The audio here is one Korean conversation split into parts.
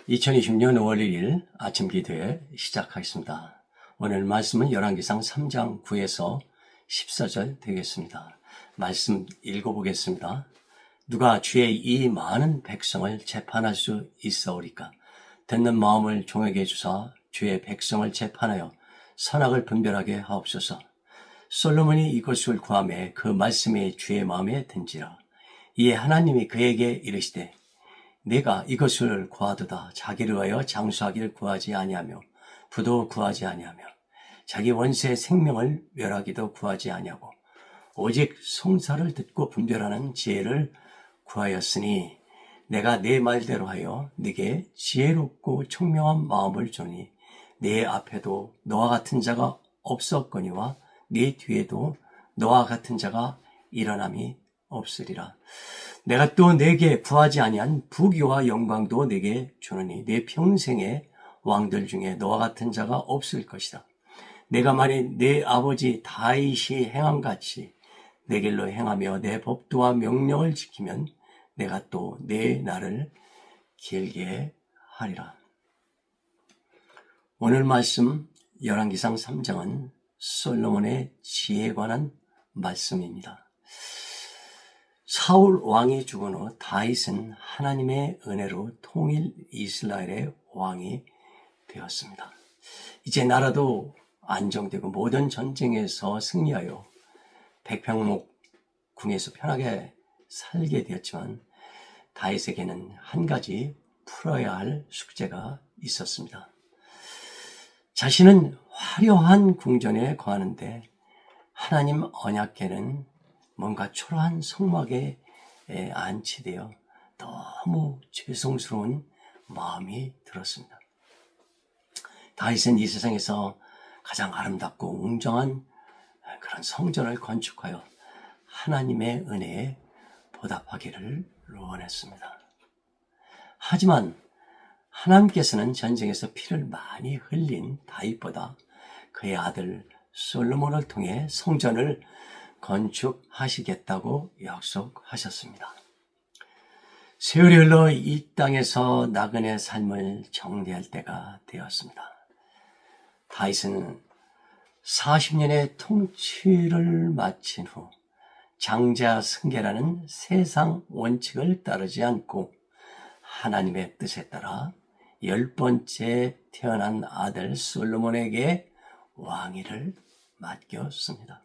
2020년 5월 1일 아침 기도회 시작하겠습니다. 오늘 말씀은 열왕기상 3장 9에서 14절 되겠습니다. 말씀 읽어보겠습니다. 누가 주의 이 많은 백성을 재판할 수 있사오리까? 듣는 마음을 종에게 주사 주의 백성을 재판하여 선악을 분별하게 하옵소서. 솔로몬이 이것을 구하매 그 말씀이 주의 마음에 든지라. 이에 하나님이 그에게 이르시되 내가 이것을 구하도다. 자기를 위하여 장수하기를 구하지 아니하며 부도 구하지 아니하며 자기 원수의 생명을 멸하기도 구하지 아니하고 오직 송사를 듣고 분별하는 지혜를 구하였으니 내가 내 말대로 하여 네게 지혜롭고 총명한 마음을 주니 네 앞에도 너와 같은 자가 없었거니와 네 뒤에도 너와 같은 자가 일어남이 없으리라. 내가 또 내게 구하지 아니한 부귀와 영광도 내게 주노니 내 평생의 왕들 중에 너와 같은 자가 없을 것이다. 내가 만일 내 아버지 다윗이 행함같이 내 길로 행하며 내 법도와 명령을 지키면 내가 또 내 날을 길게 하리라. 오늘 말씀 열왕기상 3장은 솔로몬의 지혜에 관한 말씀입니다. 사울 왕이 죽은 후 다윗은 하나님의 은혜로 통일 이스라엘의 왕이 되었습니다. 이제 나라도 안정되고 모든 전쟁에서 승리하여 백평목 궁에서 편하게 살게 되었지만 다윗에게는 한 가지 풀어야 할 숙제가 있었습니다. 자신은 화려한 궁전에 거하는데 하나님 언약궤는 뭔가 초라한 성막에 안치되어 너무 죄송스러운 마음이 들었습니다. 다윗은 이 세상에서 가장 아름답고 웅장한 그런 성전을 건축하여 하나님의 은혜에 보답하기를 원했습니다. 하지만 하나님께서는 전쟁에서 피를 많이 흘린 다윗보다 그의 아들 솔로몬을 통해 성전을 건축하시겠다고 약속하셨습니다. 세월이 흘러 이 땅에서 나그네 삶을 정리할 때가 되었습니다. 다윗은 40년의 통치를 마친 후 장자 승계라는 세상 원칙을 따르지 않고 하나님의 뜻에 따라 10번째 태어난 아들 솔로몬에게 왕위를 맡겼습니다.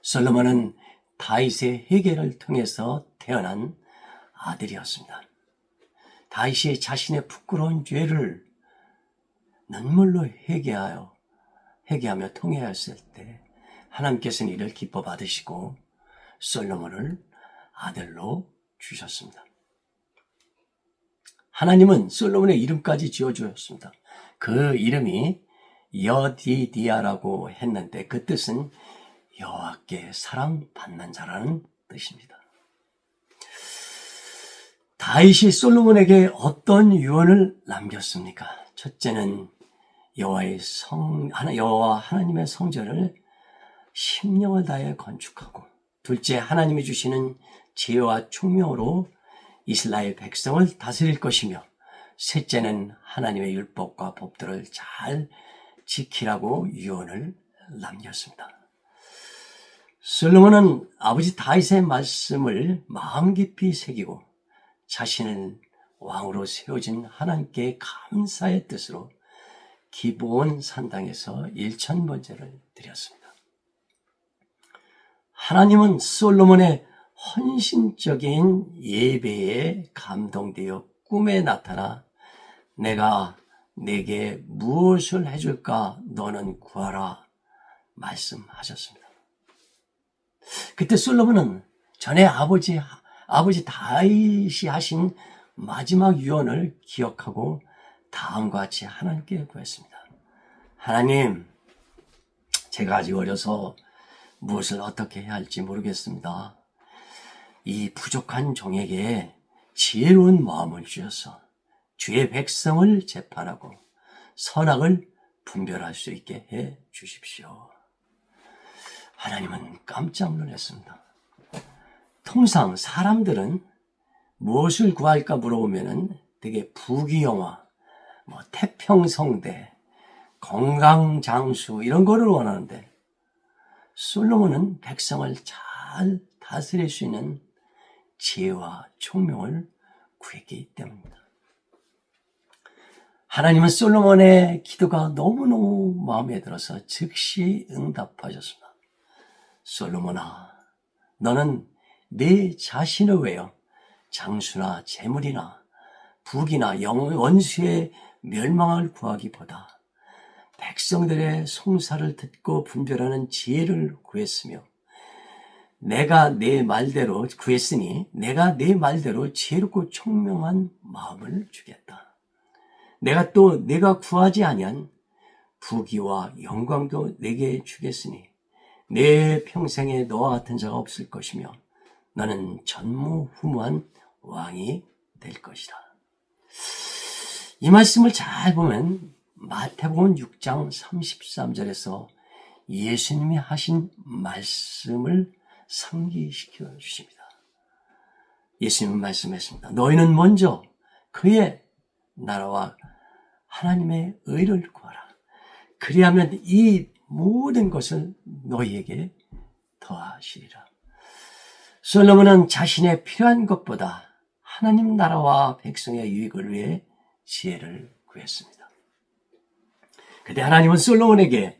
솔로몬은 다윗의 회개를 통해서 태어난 아들이었습니다. 다윗이 자신의 부끄러운 죄를 눈물로 회개하며 통회하였을 때 하나님께서는 이를 기뻐 받으시고 솔로몬을 아들로 주셨습니다. 하나님은 솔로몬의 이름까지 지어주었습니다. 그 이름이 여디디아라고 했는데 그 뜻은 여호와께 사랑받는 자라는 뜻입니다. 다윗이 솔로몬에게 어떤 유언을 남겼습니까? 첫째는 여호와 하나님의 성전을 심령을 다해 건축하고, 둘째 하나님이 주시는 지혜와 총명으로 이스라엘 백성을 다스릴 것이며, 셋째는 하나님의 율법과 법들을 잘 지키라고 유언을 남겼습니다. 솔로몬은 아버지 다윗의 말씀을 마음 깊이 새기고 자신을 왕으로 세워진 하나님께 감사의 뜻으로 기브온 산당에서 1000번제를 드렸습니다. 하나님은 솔로몬의 헌신적인 예배에 감동되어 꿈에 나타나 내가 네게 무엇을 해줄까 너는 구하라 말씀하셨습니다. 그때 솔로몬은 전에 아버지 다윗이 하신 마지막 유언을 기억하고 다음과 같이 하나님께 구했습니다. 하나님, 제가 아직 어려서 무엇을 어떻게 해야 할지 모르겠습니다. 이 부족한 종에게 지혜로운 마음을 주셔서 주의 백성을 재판하고 선악을 분별할 수 있게 해 주십시오. 하나님은 깜짝 놀랐습니다. 통상 사람들은 무엇을 구할까 물어보면 되게 부귀영화, 태평성대, 건강장수 이런 거를 원하는데 솔로몬은 백성을 잘 다스릴 수 있는 지혜와 총명을 구했기 때문입니다. 하나님은 솔로몬의 기도가 너무너무 마음에 들어서 즉시 응답하셨습니다. 솔로몬아, 너는 네 자신을 위하여 장수나 재물이나 부귀나 원수의 멸망을 구하기보다 백성들의 송사를 듣고 분별하는 지혜를 구했으며 내가 내 말대로 구했으니 내가 내 말대로 지혜롭고 총명한 마음을 주겠다. 내가 구하지 아니한 부귀와 영광도 내게 주겠으니 내 평생에 너와 같은 자가 없을 것이며 너는 전무후무한 왕이 될 것이다. 이 말씀을 잘 보면 마태복음 6장 33절에서 예수님이 하신 말씀을 상기시켜 주십니다. 예수님은 말씀했습니다. 너희는 먼저 그의 나라와 하나님의 의를 구하라. 그리하면 이 모든 것을 너희에게 더하시리라. 솔로몬은 자신의 필요한 것보다 하나님 나라와 백성의 유익을 위해 지혜를 구했습니다. 그때 하나님은 솔로몬에게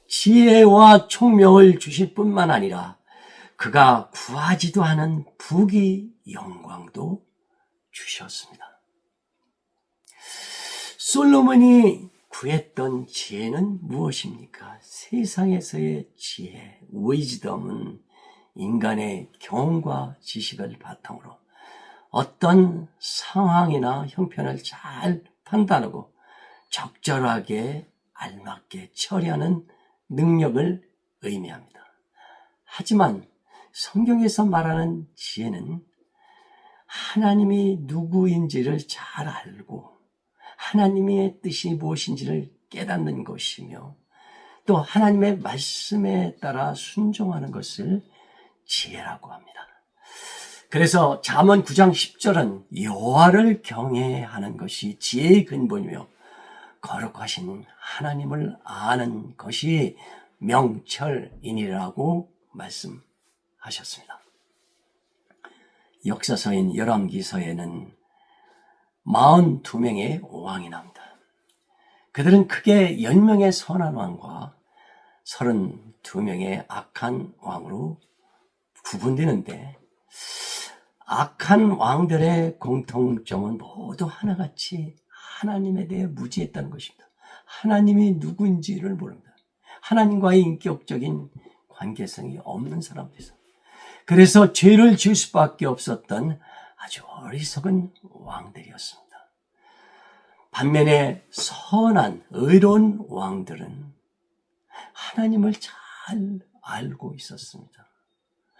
지혜와 총명을 주실 뿐만 아니라 그가 구하지도 않은 부귀 영광도 주셨습니다. 솔로몬이 구했던 지혜는 무엇입니까? 세상에서의 지혜, 위즈덤은 인간의 경험과 지식을 바탕으로 어떤 상황이나 형편을 잘 판단하고 적절하게 알맞게 처리하는 능력을 의미합니다. 하지만 성경에서 말하는 지혜는 하나님이 누구인지를 잘 알고 하나님의 뜻이 무엇인지를 깨닫는 것이며 또 하나님의 말씀에 따라 순종하는 것을 지혜라고 합니다. 그래서 잠언 9장 10절은 여호와를 경외하는 것이 지혜의 근본이며 거룩하신 하나님을 아는 것이 명철이니라고 말씀하셨습니다. 역사서인 열왕기서에는 42명의 왕이 나옵니다. 그들은 크게 10명의 선한 왕과 32명의 악한 왕으로 구분되는데 악한 왕들의 공통점은 모두 하나같이 하나님에 대해 무지했다는 것입니다. 하나님이 누구인지를 모릅니다. 하나님과의 인격적인 관계성이 없는 사람들이죠. 그래서 죄를 지을 수밖에 없었던 아주 어리석은 왕들이었습니다. 반면에 선한 의로운 왕들은 하나님을 잘 알고 있었습니다.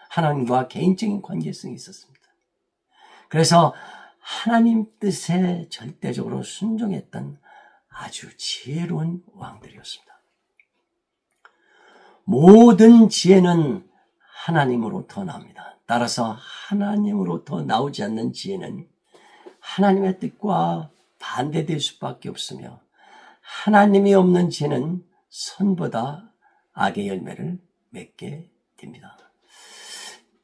하나님과 개인적인 관계성이 있었습니다. 그래서 하나님 뜻에 절대적으로 순종했던 아주 지혜로운 왕들이었습니다. 모든 지혜는 하나님으로부터 나옵니다. 따라서 하나님으로부터 나오지 않는 지혜는 하나님의 뜻과 반대될 수밖에 없으며 하나님이 없는 지혜는 선보다 악의 열매를 맺게 됩니다.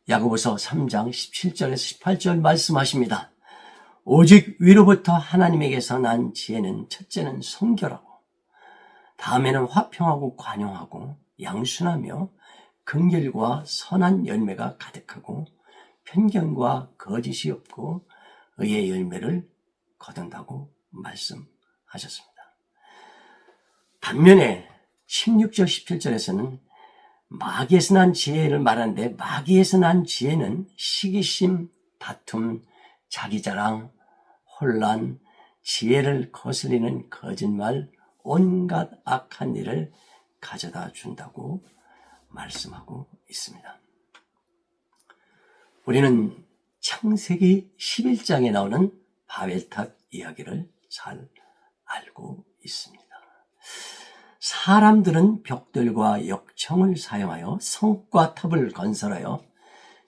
야고보서 3장 17절에서 18절 말씀하십니다. 오직 위로부터 하나님에게서 난 지혜는 첫째는 성결하고 다음에는 화평하고 관용하고 양순하며 긍휼과 선한 열매가 가득하고 편견과 거짓이 없고 의의 열매를 거둔다고 말씀하셨습니다. 반면에 16절 17절에서는 마귀에서 난 지혜를 말하는데 마귀에서 난 지혜는 시기심, 다툼, 자기자랑, 혼란, 지혜를 거슬리는 거짓말, 온갖 악한 일을 가져다 준다고 말씀하고 있습니다. 우리는 창세기 11장에 나오는 바벨탑 이야기를 잘 알고 있습니다. 사람들은 벽돌과 역청을 사용하여 성과 탑을 건설하여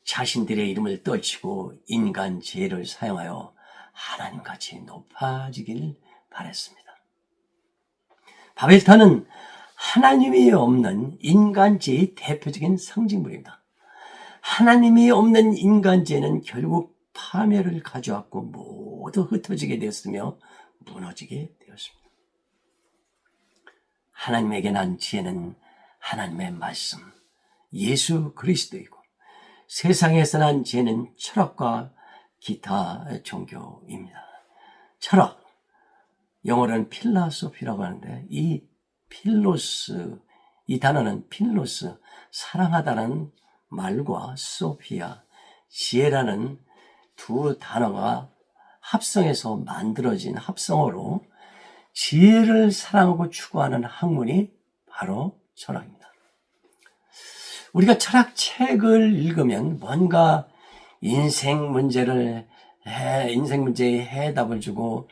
자신들의 이름을 떨치고 인간 지혜를 사용하여 하나님같이 높아지길 바랬습니다. 바벨탑은 하나님이 없는 인간죄의 대표적인 상징물입니다. 하나님이 없는 인간죄는 결국 파멸을 가져왔고 모두 흩어지게 되었으며 무너지게 되었습니다. 하나님에게 난 지혜는 하나님의 말씀, 예수 그리스도이고 세상에서 난 지혜는 철학과 기타 종교입니다. 철학, 영어로는 필라소피라고 하는데 이 필로스, 이 단어는 필로스, 사랑하다는 말과 소피아, 지혜라는 두 단어가 합성해서 만들어진 합성어로 지혜를 사랑하고 추구하는 학문이 바로 철학입니다. 우리가 철학책을 읽으면 뭔가 인생 문제의 해답을 주고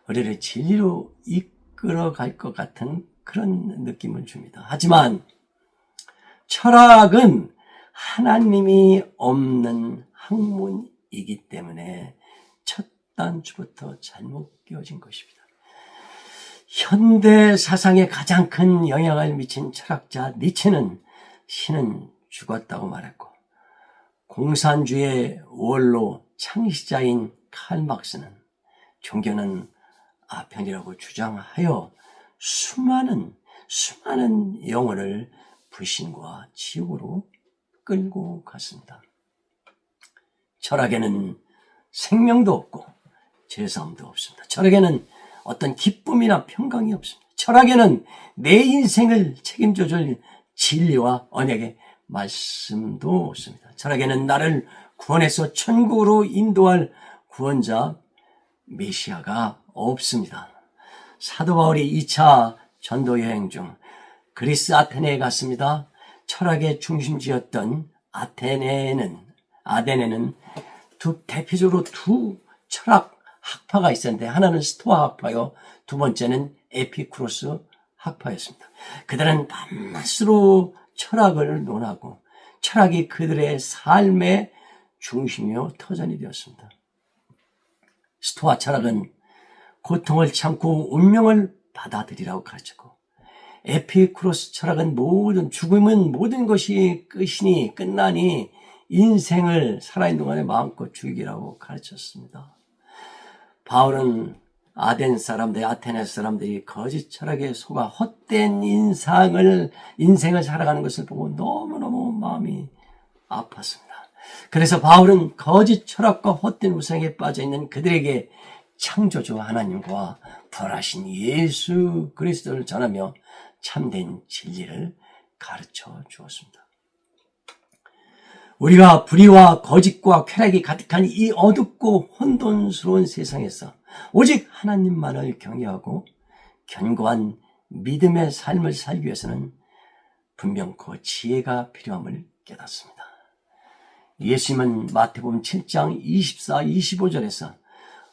우리를 진리로 이끌어갈 것 같은 그런 느낌을 줍니다. 하지만 철학은 하나님이 없는 학문이기 때문에 첫 단추부터 잘못 끼워진 것입니다. 현대 사상에 가장 큰 영향을 미친 철학자 니체는 신은 죽었다고 말했고, 공산주의의 원로 창시자인 칼 막스는 종교는 아편이라고 주장하여 수많은 영혼을 불신과 지옥으로 끌고 갔습니다. 철학에는 생명도 없고 죄사함도 없습니다. 철학에는 어떤 기쁨이나 평강이 없습니다. 철학에는 내 인생을 책임져줄 진리와 언약의 말씀도 없습니다. 철학에는 나를 구원해서 천국으로 인도할 구원자 메시아가 없습니다. 사도 바울이 2차 전도 여행 중 그리스 아테네에 갔습니다. 철학의 중심지였던 아데네는 대표적으로 두 철학 학파가 있었는데 하나는 스토아 학파요, 두 번째는 에피쿠로스 학파였습니다. 그들은 밤낮으로 철학을 논하고 철학이 그들의 삶의 중심이요 터전이 되었습니다. 스토아 철학은 고통을 참고 운명을 받아들이라고 가르쳤고, 에피쿠로스 철학은 죽음은 모든 것이 끝이니 끝나니 인생을 살아있는 동안에 마음껏 즐기라고 가르쳤습니다. 바울은 아테네 사람들이 거짓 철학에 속아 헛된 인생을 살아가는 것을 보고 너무너무 마음이 아팠습니다. 그래서 바울은 거짓 철학과 헛된 우상에 빠져있는 그들에게 창조주 하나님과 부활하신 예수 그리스도를 전하며 참된 진리를 가르쳐 주었습니다. 우리가 불의와 거짓과 쾌락이 가득한 이 어둡고 혼돈스러운 세상에서 오직 하나님만을 경외하고 견고한 믿음의 삶을 살기 위해서는 분명코 지혜가 필요함을 깨닫습니다. 예수님은 마태복음 7장 24, 25절에서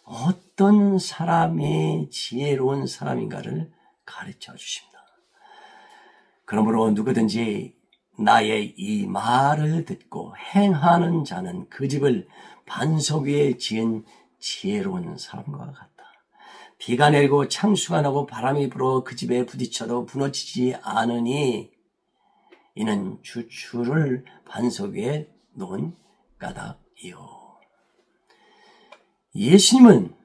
어떤 사람이 지혜로운 사람인가를 가르쳐 주십니다. 그러므로 누구든지 나의 이 말을 듣고 행하는 자는 그 집을 반석 위에 지은 지혜로운 사람과 같다. 비가 내리고 창수가 나고 바람이 불어 그 집에 부딪혀도 무너지지 않으니 이는 주추를 반석 위에 놓은 까닭이요. 예수님은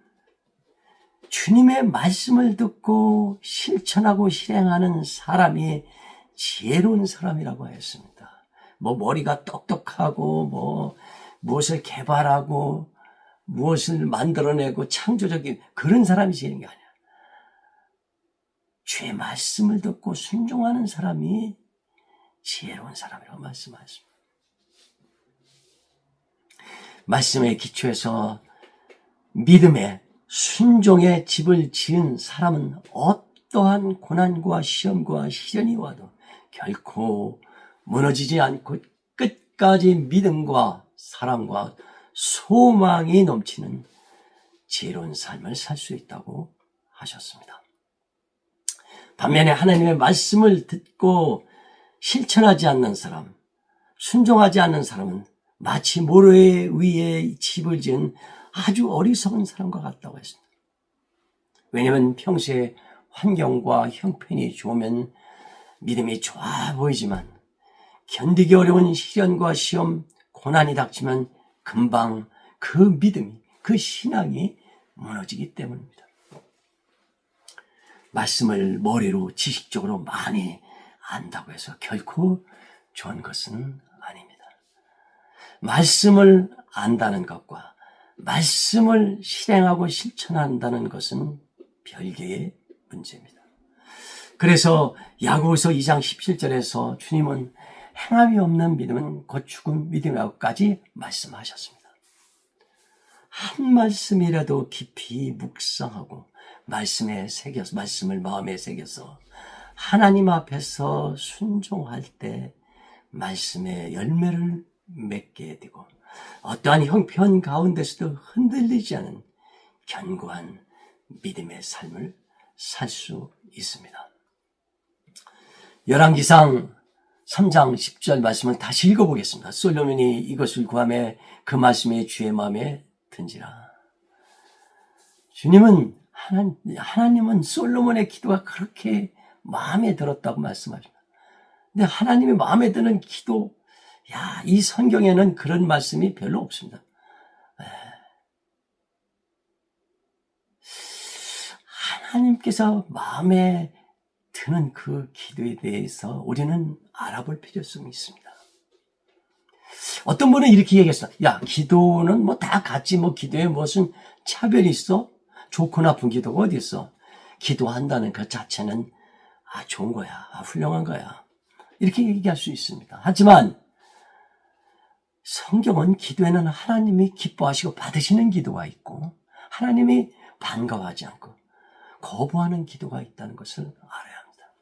주님의 말씀을 듣고 실천하고 실행하는 사람이 지혜로운 사람이라고 했습니다. 머리가 똑똑하고 무엇을 개발하고 무엇을 만들어내고 창조적인 그런 사람이 지혜로운 게 아니야. 주의 말씀을 듣고 순종하는 사람이 지혜로운 사람이라고 말씀하십니다. 말씀에 기초해서 믿음의 순종의 집을 지은 사람은 어떠한 고난과 시험과 시련이 와도 결코 무너지지 않고 끝까지 믿음과 사랑과 소망이 넘치는 지혜로운 삶을 살 수 있다고 하셨습니다. 반면에 하나님의 말씀을 듣고 실천하지 않는 사람, 순종하지 않는 사람은 마치 모래 위에 집을 지은 아주 어리석은 사람과 같다고 했습니다. 왜냐하면 평소에 환경과 형편이 좋으면 믿음이 좋아 보이지만 견디기 어려운 시련과 시험, 고난이 닥치면 금방 그 믿음이, 그 신앙이 무너지기 때문입니다. 말씀을 머리로 지식적으로 많이 안다고 해서 결코 좋은 것은 아닙니다. 말씀을 안다는 것과 말씀을 실행하고 실천한다는 것은 별개의 문제입니다. 그래서 야고보서 2장 17절에서 주님은 행함이 없는 믿음은 곧 죽은 믿음이라고까지 말씀하셨습니다. 한 말씀이라도 깊이 묵상하고 말씀에 새겨서, 말씀을 마음에 새겨서 하나님 앞에서 순종할 때 말씀의 열매를 맺게 되고 어떠한 형편 가운데서도 흔들리지 않은 견고한 믿음의 삶을 살 수 있습니다. 열왕기상 3장 10절 말씀을 다시 읽어보겠습니다. 솔로몬이 이것을 구하매 그 말씀이 주의 마음에 든지라. 주님은 하나님은 솔로몬의 기도가 그렇게 마음에 들었다고 말씀하십니다. 근데 하나님의 마음에 드는 기도, 이 성경에는 그런 말씀이 별로 없습니다. 하나님께서 마음에 드는 그 기도에 대해서 우리는 알아볼 필요성이 있습니다. 어떤 분은 이렇게 얘기했어. 기도는 뭐 다 같지, 기도에 무슨 차별이 있어? 좋고 나쁜 기도가 어디 있어? 기도한다는 그 자체는 좋은 거야, 훌륭한 거야, 이렇게 얘기할 수 있습니다. 하지만 성경은 기도에는 하나님이 기뻐하시고 받으시는 기도가 있고 하나님이 반가워하지 않고 거부하는 기도가 있다는 것을 알아야 합니다.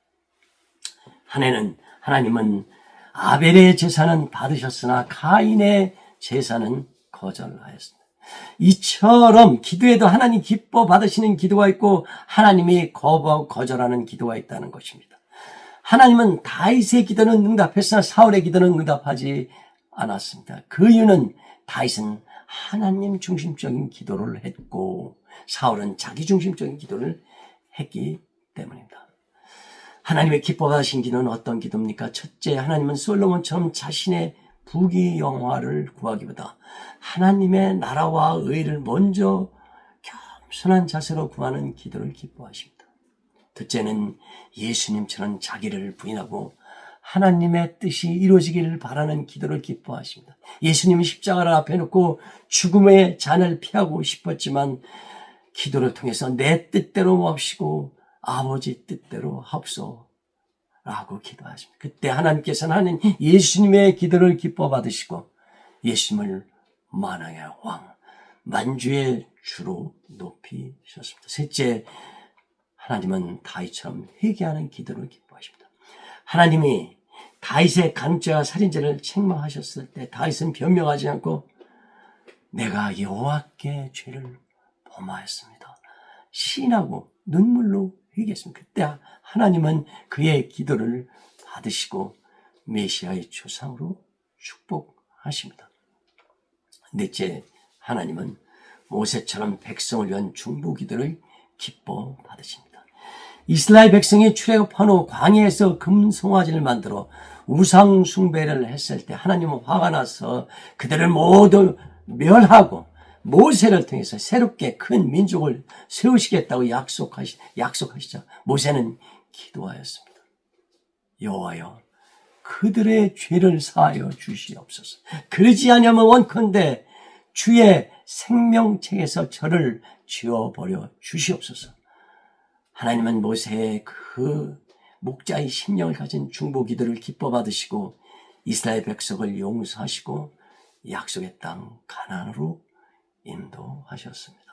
하나님은 아벨의 제사는 받으셨으나 가인의 제사는 거절하였습니다. 이처럼 기도에도 하나님 기뻐 받으시는 기도가 있고 하나님이 거부하고 거절하는 기도가 있다는 것입니다. 하나님은 다윗의 기도는 응답했으나 사울의 기도는 응답하지 않았습니다. 그 이유는 다윗은 하나님 중심적인 기도를 했고 사울은 자기 중심적인 기도를 했기 때문입니다. 하나님의 기뻐 받으신 기도는 어떤 기도입니까? 첫째, 하나님은 솔로몬처럼 자신의 부귀영화를 구하기보다 하나님의 나라와 의를 먼저 겸손한 자세로 구하는 기도를 기뻐하십니다. 둘째는 예수님처럼 자기를 부인하고 하나님의 뜻이 이루어지기를 바라는 기도를 기뻐하십니다. 예수님은 십자가를 앞에 놓고 죽음의 잔을 피하고 싶었지만 기도를 통해서 내 뜻대로 몹시고 아버지 뜻대로 하옵소서 라고 기도하십니다. 그때 하나님께서는 예수님의 기도를 기뻐 받으시고 예수님을 만왕의 왕, 만주의 주로 높이셨습니다. 셋째, 하나님은 다윗처럼 회개하는 기도를 기뻐하십니다. 하나님이 다윗의 간죄와 살인죄를 책망하셨을 때 다윗은 변명하지 않고 내가 여호와께 죄를 범하였습니다, 시인하고 눈물로 회개했습니다. 그때 하나님은 그의 기도를 받으시고 메시아의 조상으로 축복하십니다. 넷째, 하나님은 모세처럼 백성을 위한 중보 기도를 기뻐 받으십니다. 이스라엘 백성이 출애굽한 후 광야에서 금송아지를 만들어 우상 숭배를 했을 때 하나님은 화가 나서 그들을 모두 멸하고 모세를 통해서 새롭게 큰 민족을 세우시겠다고 약속하시죠. 모세는 기도하였습니다. 여호와여, 그들의 죄를 사하여 주시옵소서. 그러지 아니하면 원컨대 주의 생명책에서 저를 지워버려 주시옵소서. 하나님은 모세의 그 목자의 심령을 가진 중보 기도를 기뻐 받으시고 이스라엘 백성을 용서하시고 약속의 땅 가나안으로 인도하셨습니다.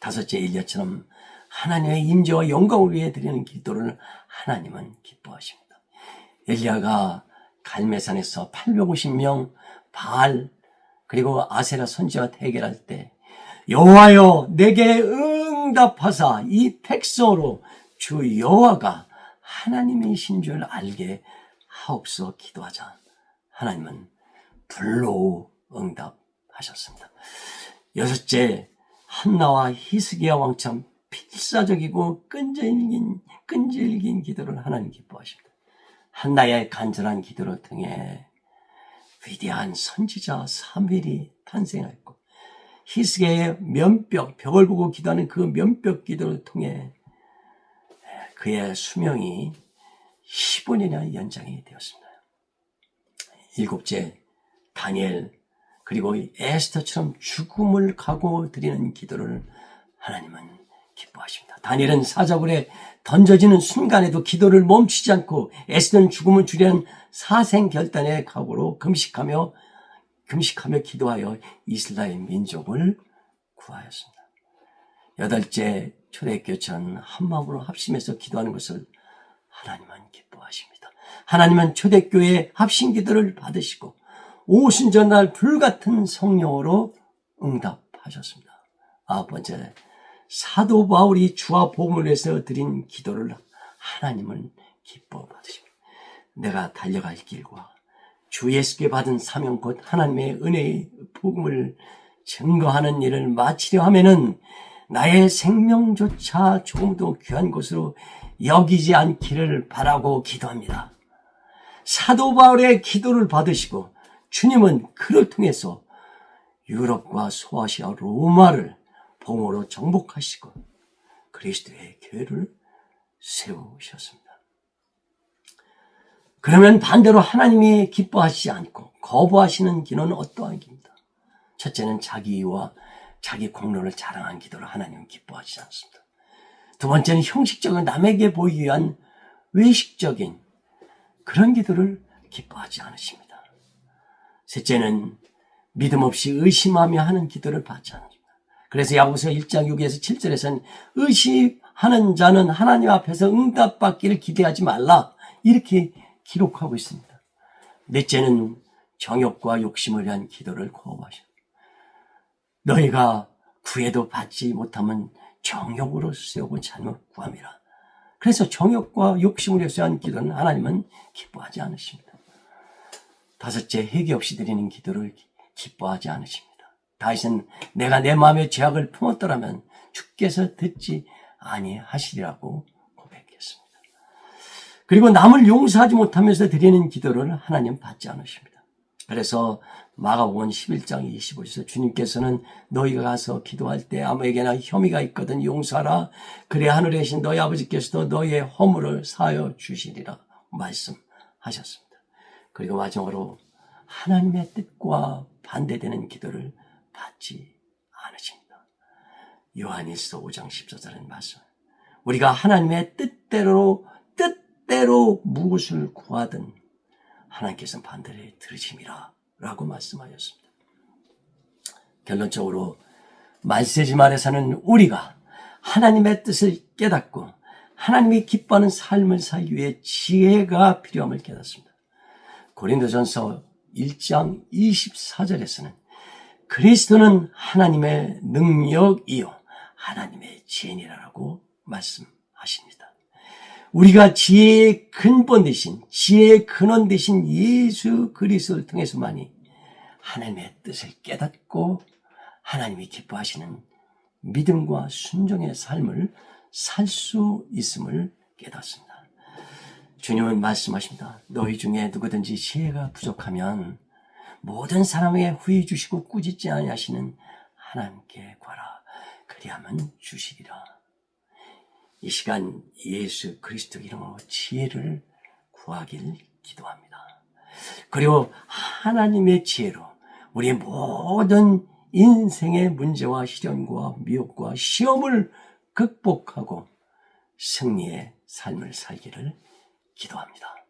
다섯째, 엘리야처럼 하나님의 임재와 영광을 위해 드리는 기도를 하나님은 기뻐하십니다. 엘리야가 갈멜산에서 850명 바알 그리고 아세라 선지와 대결할 때 여호와여 내게 응답하사 이 백성으로 주 여호와가 하나님이신 줄 알게 하옵소서 기도하자 하나님은 불로 응답하셨습니다. 여섯째, 한나와 히스기야 왕처럼 필사적이고 끈질긴 기도를 하나님 기뻐하십니다. 한나의 간절한 기도를 통해 위대한 선지자 사무엘이 탄생하였고, 히스기야의 벽을 보고 기도하는 그 면벽 기도를 통해 그의 수명이 15년이나 연장이 되었습니다. 일곱째, 다니엘 그리고 에스더처럼 죽음을 각오 드리는 기도를 하나님은 기뻐하십니다. 다니엘은 사자굴에 던져지는 순간에도 기도를 멈추지 않고 에스더는 죽음을 주려는 사생결단의 각오로 금식하며 기도하여 이스라엘 민족을 구하였습니다. 여덟째, 초대교회는 한마음으로 합심해서 기도하는 것을 하나님은 기뻐하십니다. 하나님은 초대교회의 합심 기도를 받으시고 오순절날 불같은 성령으로 응답하셨습니다. 아홉 번째, 사도 바울이 주와 복음을 위해서 드린 기도를 하나님은 기뻐 받으십니다. 내가 달려갈 길과 주 예수께 받은 사명 곧 하나님의 은혜의 복음을 증거하는 일을 마치려 하면은 나의 생명조차 조금도 귀한 것으로 여기지 않기를 바라고 기도합니다. 사도 바울의 기도를 받으시고 주님은 그를 통해서 유럽과 소아시아 로마를 복음으로 정복하시고 그리스도의 교회를 세우셨습니다. 그러면 반대로 하나님이 기뻐하시지 않고 거부하시는 기도는 어떠한 기도입니다. 첫째는 자기 이유와 자기 공로를 자랑한 기도를 하나님은 기뻐하시지 않습니다. 두 번째는 형식적인 남에게 보이기 위한 외식적인 그런 기도를 기뻐하지 않으십니다. 셋째는 믿음 없이 의심하며 하는 기도를 받지 않습니다. 그래서 야고보서 1장 6에서 7절에서는 의심하는 자는 하나님 앞에서 응답받기를 기대하지 말라 이렇게 기록하고 있습니다. 넷째는 정욕과 욕심을 위한 기도를 거부하십니다. 너희가 구해도 받지 못하면 정욕으로 세우고 잘못 구함이라. 그래서 정욕과 욕심을 위해서 한 기도는 하나님은 기뻐하지 않으십니다. 다섯째, 회개 없이 드리는 기도를 기뻐하지 않으십니다. 다윗은 내가 내 마음에 죄악을 품었더라면 주께서 듣지 아니하시리라고 고백했습니다. 그리고 남을 용서하지 못하면서 드리는 기도를 하나님 받지 않으십니다. 그래서 마가복음 11장 25절에서 주님께서는 너희가 가서 기도할 때 아무에게나 혐의가 있거든 용서하라. 그래 하늘에 계신 너희 아버지께서도 너희의 허물을 사하여 주시리라 말씀하셨습니다. 그리고 마지막으로 하나님의 뜻과 반대되는 기도를 받지 않으십니다. 요한일서 5장 14절은 말씀. 우리가 하나님의 뜻대로 무엇을 구하든 하나님께서는 반대로 들으심이라 라고 말씀하셨습니다. 결론적으로 말세지 말에서는 우리가 하나님의 뜻을 깨닫고 하나님이 기뻐하는 삶을 살기 위해 지혜가 필요함을 깨닫습니다. 고린도전서 1장 24절에서는 그리스도는 하나님의 능력이요 하나님의 지혜니라라고 말씀하십니다. 우리가 지혜의 근본 되신 지혜의 근원 되신 예수 그리스도를 통해서만이 하나님의 뜻을 깨닫고 하나님이 기뻐하시는 믿음과 순종의 삶을 살 수 있음을 깨닫습니다. 주님은 말씀하십니다. 너희 중에 누구든지 지혜가 부족하면 모든 사람에게 후히 주시고 꾸짖지 아니하시는 하나님께 구하라. 그리하면 주시리라. 이 시간 예수 그리스도 이름으로 지혜를 구하길 기도합니다. 그리고 하나님의 지혜로 우리의 모든 인생의 문제와 시련과 미혹과 시험을 극복하고 승리의 삶을 살기를 기도합니다.